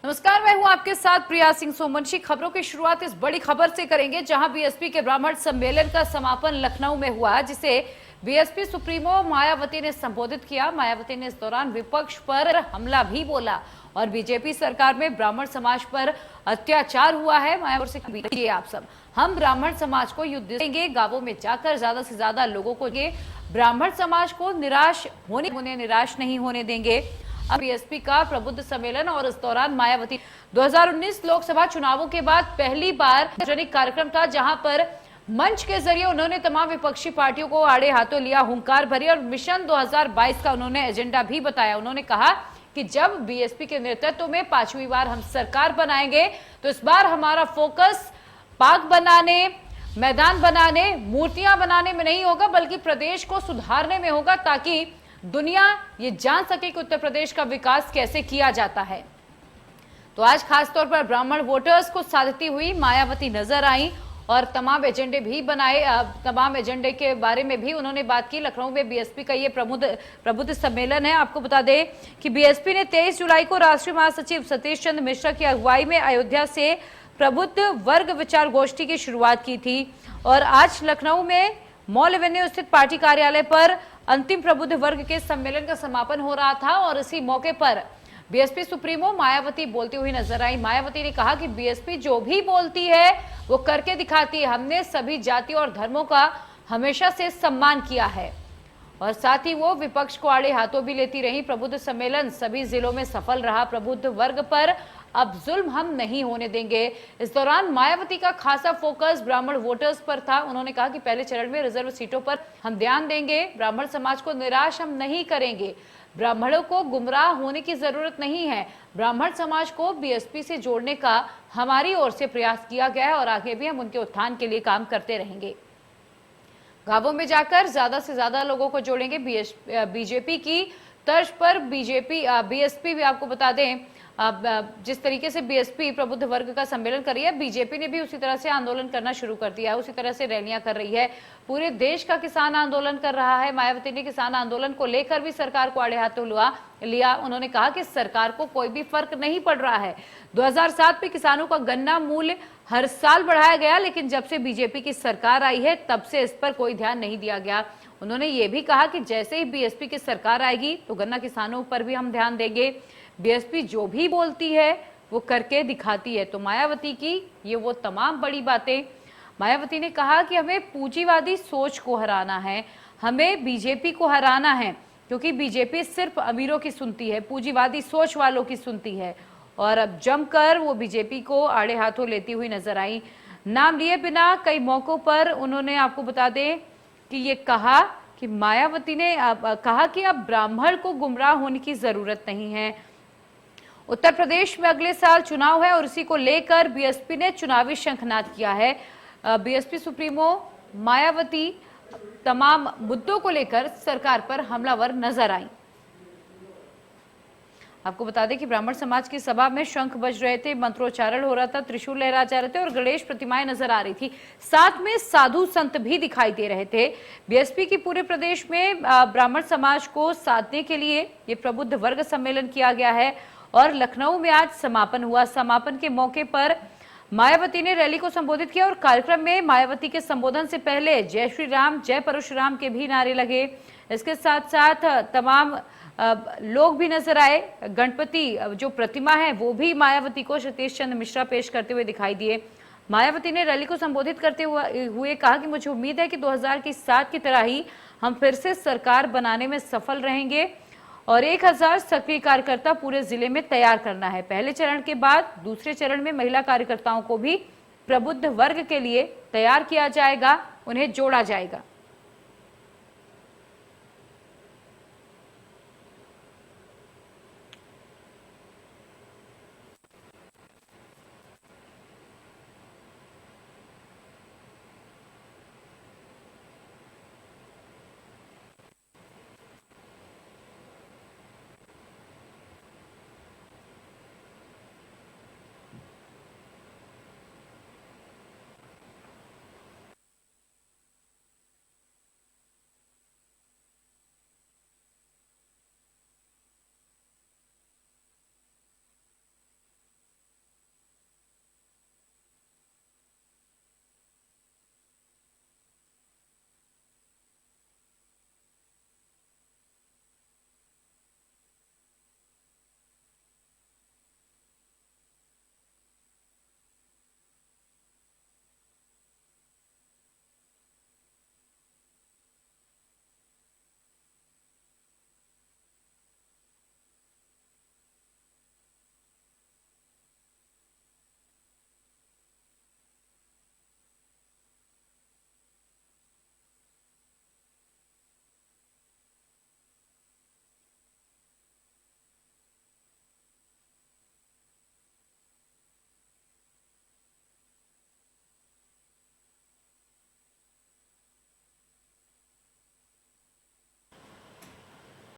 नमस्कार, मैं हूं आपके साथ प्रिया सिंह सोमवंशी। खबरों की शुरुआत इस बड़ी खबर से करेंगे जहां बीएसपी के ब्राह्मण सम्मेलन का समापन लखनऊ में हुआ, जिसे बीएसपी सुप्रीमो मायावती ने संबोधित किया। मायावती ने इस दौरान विपक्ष पर हमला भी बोला और बीजेपी सरकार में ब्राह्मण समाज पर अत्याचार हुआ है। मायावती से देखिए आप सब, हम ब्राह्मण समाज को युद्ध देंगे, गांवों में जाकर ज्यादा से ज्यादा लोगों को ब्राह्मण समाज को निराश नहीं होने देंगे। अब बीएसपी का प्रबुद्ध सम्मेलन और इस दौरान मायावती 2019 लोकसभा चुनावों के बाद पहली बार सार्वजनिक कार्यक्रम था, जहां पर मंच के जरिए उन्होंने तमाम विपक्षी पार्टियों को आड़े हाथों लिया, हुंकार भरी और मिशन 2022 का उन्होंने एजेंडा भी बताया। उन्होंने कहा कि जब बीएसपी के नेतृत्व में 5वीं बार हम सरकार बनाएंगे तो इस बार हमारा फोकस पार्क बनाने, मैदान बनाने, मूर्तियां बनाने में नहीं होगा, बल्कि प्रदेश को सुधारने में होगा, ताकि दुनिया ये जान सके कि उत्तर प्रदेश का विकास कैसे किया जाता है। तो आज खासतौर पर ब्राह्मण वोटर्स को साधती हुई मायावती नजर आई और तमाम एजेंडे भी बनाए। तमाम एजेंडे के बारे में भी उन्होंने बात की। लखनऊ में बीएसपी का ये प्रबुद्ध सम्मेलन है। आपको बता दें कि बीएसपी ने 23 जुलाई को राष्ट्रीय महासचिव सतीश चंद्र मिश्रा की अगुवाई में अयोध्या से प्रबुद्ध वर्ग विचार गोष्ठी की शुरुआत की थी और आज लखनऊ में मॉल एवेन्यू स्थित पार्टी कार्यालय पर अंतिम प्रबुद्ध वर्ग के सम्मेलन का समापन हो रहा था और इसी मौके पर बीएसपी सुप्रीमो मायावती बोलती हुई नजर आई। मायावती ने कहा कि बीएसपी जो भी बोलती है वो करके दिखाती है। हमने सभी जातियों और धर्मों का हमेशा से सम्मान किया है और साथ ही वो विपक्ष को आड़े हाथों भी लेती रही। प्रबुद्ध सम्मेलन सभी जिलों में सफल रहा। प्रबुद्ध वर्ग पर अब जुल्म हम नहीं होने देंगे। इस दौरान मायावती का खासा फोकस ब्राह्मण वोटर्स पर था। उन्होंने कहा कि पहले चरण में रिजर्व सीटों पर हम ध्यान देंगे, ब्राह्मण समाज को निराश हम नहीं करेंगे, ब्राह्मणों को गुमराह होने की जरूरत नहीं है। ब्राह्मण समाज को बीएसपी से जोड़ने का हमारी ओर से प्रयास किया गया है और आगे भी हम उनके उत्थान के लिए काम करते रहेंगे। गांवों में जाकर ज्यादा से ज्यादा लोगों को जोड़ेंगे। बीजेपी की तर्ज पर बीएसपी भी आपको बता दें, अब जिस तरीके से बीएसपी प्रबुद्ध वर्ग का सम्मेलन कर रही है, बीजेपी ने भी उसी तरह से आंदोलन करना शुरू कर दिया है, उसी तरह से रैलियां कर रही है। पूरे देश का किसान आंदोलन कर रहा है। मायावती ने किसान आंदोलन को लेकर भी सरकार को आड़े हाथों लिया। उन्होंने कहा कि सरकार को कोई भी फर्क नहीं पड़ रहा है। 2007 में किसानों का गन्ना मूल्य हर साल बढ़ाया गया, लेकिन जब से बीजेपी की सरकार आई है तब से इस पर कोई ध्यान नहीं दिया गया। उन्होंने ये भी कहा कि जैसे ही बीएसपी की सरकार आएगी तो गन्ना किसानों पर भी हम ध्यान देंगे। बीएसपी जो भी बोलती है वो करके दिखाती है। तो मायावती की ये वो तमाम बड़ी बातें। मायावती ने कहा कि हमें पूंजीवादी सोच को हराना है, हमें बीजेपी को हराना है, क्योंकि बीजेपी सिर्फ अमीरों की सुनती है, पूंजीवादी सोच वालों की सुनती है। और अब जमकर वो बीजेपी को आड़े हाथों लेती हुई नजर आई। नाम लिए बिना कई मौकों पर उन्होंने, आपको बता दें कि ये कहा कि मायावती ने कहा कि अब ब्राह्मण को गुमराह होने की जरूरत नहीं है। उत्तर प्रदेश में अगले साल चुनाव है और इसी को लेकर बीएसपी ने चुनावी शंखनाद किया है। बीएसपी सुप्रीमो मायावती तमाम मुद्दों को लेकर सरकार पर हमलावर नजर आई। आपको बता दें कि ब्राह्मण समाज की सभा में शंख बज रहे थे, मंत्रोच्चारण हो रहा था, त्रिशूल लहरा जा रहे थे और गणेश प्रतिमाएं नजर आ रही थी। साथ में साधु संत भी दिखाई दे रहे थे। बीएसपी की पूरे प्रदेश में ब्राह्मण समाज को साधने के लिए ये प्रबुद्ध वर्ग सम्मेलन किया गया है और लखनऊ में आज समापन हुआ। समापन के मौके पर मायावती ने रैली को संबोधित किया और कार्यक्रम में मायावती के संबोधन से पहले जय श्री राम, जय परशुराम के भी नारे लगे। इसके साथ साथ तमाम लोग भी नजर आए। गणपति जो प्रतिमा है वो भी मायावती को सतीश चंद्र मिश्रा पेश करते हुए दिखाई दिए। मायावती ने रैली को संबोधित करते हुए कहा कि मुझे उम्मीद है कि 2007 की तरह ही हम फिर से सरकार बनाने में सफल रहेंगे और 1000 सक्रिय कार्यकर्ता पूरे जिले में तैयार करना है। पहले चरण के बाद दूसरे चरण में महिला कार्यकर्ताओं को भी प्रबुद्ध वर्ग के लिए तैयार किया जाएगा, उन्हें जोड़ा जाएगा।